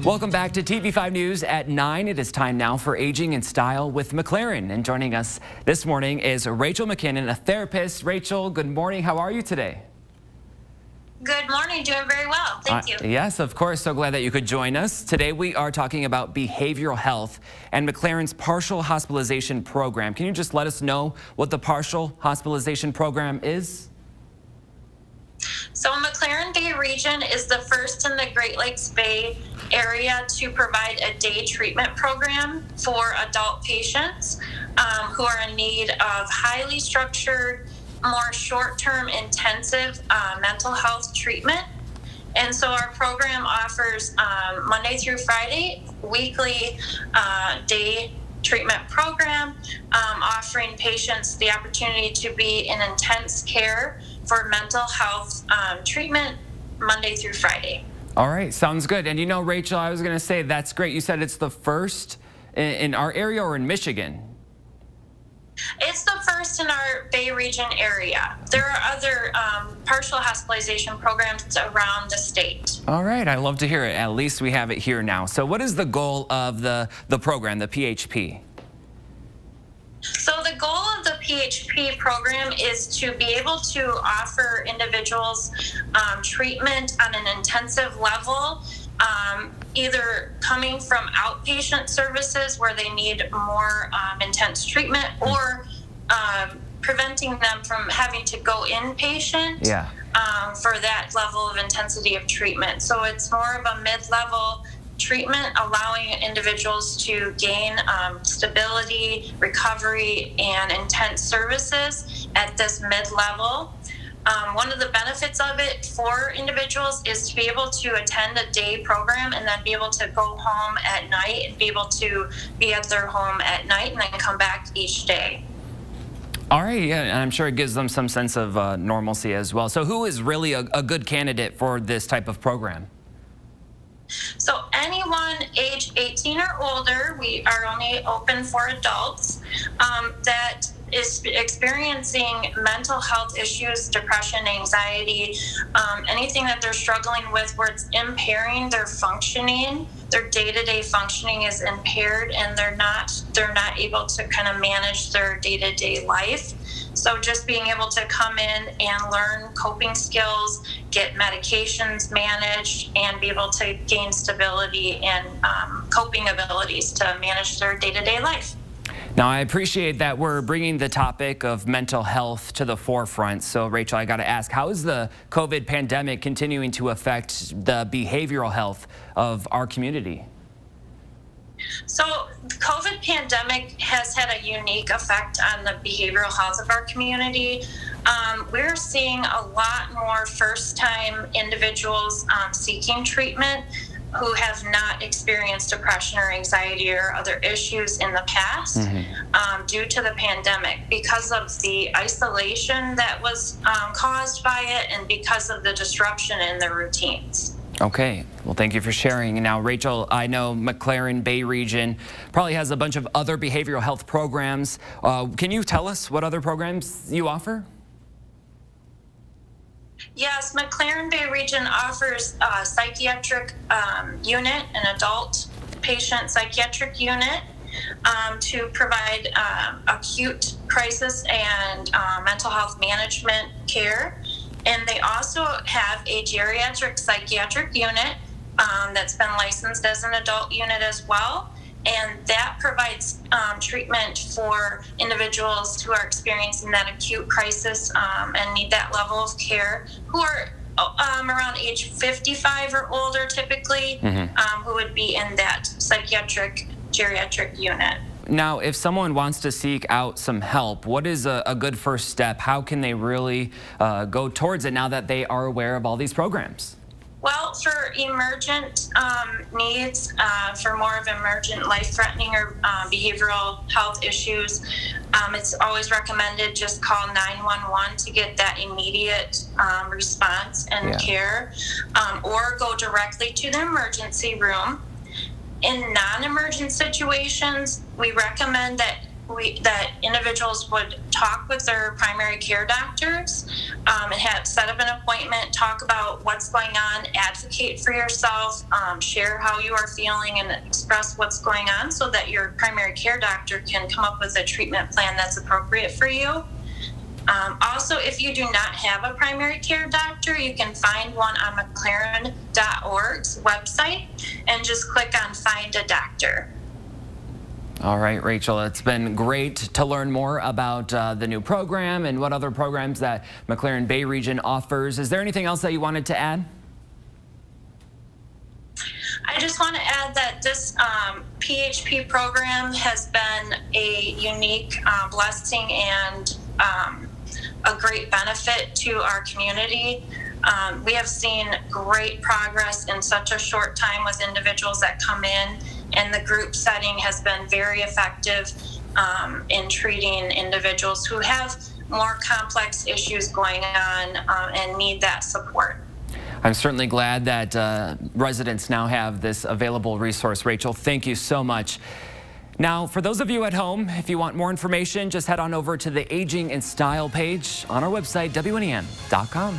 Welcome back to TV5 News at 9. It is time now for Aging in Style with McLaren. And joining us this morning is Rachel McKinnon, a therapist. Rachel, good morning. How are you today? Good morning. Doing very well. Thank you. Yes, of course. So glad that you could join us. Today we are talking about behavioral health and McLaren's partial hospitalization program. Can you just let us know what the partial hospitalization program is? So McLaren Bay region is the first in the Great Lakes Bay area to provide a day treatment program for adult patients who are in need of highly structured, more short-term intensive mental health treatment. And so our program offers Monday through Friday, weekly day treatment program, offering patients the opportunity to be in intense care for mental health treatment Monday through Friday. All right, sounds good. And you know, Rachel, I was going to say that's great. You said it's the first in our area or in Michigan? It's the first in our Bay region area. There are other partial hospitalization programs around the state. All right, I love to hear it. At least we have it here now. So what is the goal of the program, the PHP? So the goal of the PHP program is to be able to offer individuals treatment on an intensive level, either coming from outpatient services where they need more intense treatment, or preventing them from having to go inpatient for that level of intensity of treatment. So it's more of a mid-level treatment, allowing individuals to gain stability, recovery, and intense services at this mid-level. One of the benefits of it for individuals is to be able to attend a day program and then be able to go home at night and be able to be at their home at night and then come back each day. All right, yeah, and I'm sure it gives them some sense of normalcy as well. So who is really a good candidate for this type of program? So anyone age 18 or older, we are only open for adults, that is experiencing mental health issues, depression, anxiety, anything that they're struggling with where it's impairing their functioning, their day-to-day functioning is impaired, and they're not able to kind of manage their day-to-day life. So just being able to come in and learn coping skills, get medications managed, and be able to gain stability and coping abilities to manage their day-to-day life. Now, I appreciate that we're bringing the topic of mental health to the forefront. So, Rachel, I got to ask, how is the COVID pandemic continuing to affect the behavioral health of our community? So the COVID pandemic has had a unique effect on the behavioral health of our community. We're seeing a lot more first-time individuals seeking treatment who have not experienced depression or anxiety or other issues in the past due to the pandemic, because of the isolation that was caused by it and because of the disruption in their routines. Okay, well, thank you for sharing. And now, Rachel, I know McLaren Bay region probably has a bunch of other behavioral health programs. Can you tell us what other programs you offer? Yes, McLaren Bay region offers a psychiatric unit, an adult patient psychiatric unit, to provide acute crisis and mental health management care. And they also have a geriatric psychiatric unit that's been licensed as an adult unit as well. And that provides treatment for individuals who are experiencing that acute crisis and need that level of care, who are around age 55 or older typically, who would be in that psychiatric geriatric unit. Now, if someone wants to seek out some help, what is a good first step? How can they really go towards it now that they are aware of all these programs? Well, for emergent needs, for more of emergent life-threatening or behavioral health issues, it's always recommended just call 911 to get that immediate response and care, or go directly to the emergency room. In non-emergent situations, we recommend that that individuals would talk with their primary care doctors and have set up an appointment, talk about what's going on, advocate for yourself, share how you are feeling, and express what's going on so that your primary care doctor can come up with a treatment plan that's appropriate for you. Also, if you do not have a primary care doctor, you can find one on McLaren.org's website and just click on Find a Doctor. All right, Rachel, it's been great to learn more about the new program and what other programs that McLaren Bay Region offers. Is there anything else that you wanted to add? I just want to add that this PHP program has been a unique blessing and a great benefit to our community. We have seen great progress in such a short time with individuals that come in, and the group setting has been very effective in treating individuals who have more complex issues going on and need that support. I'm certainly glad that residents now have this available resource. Rachel, thank you so much. Now, for those of you at home, if you want more information, just head on over to the Aging in Style page on our website, WNEM.com.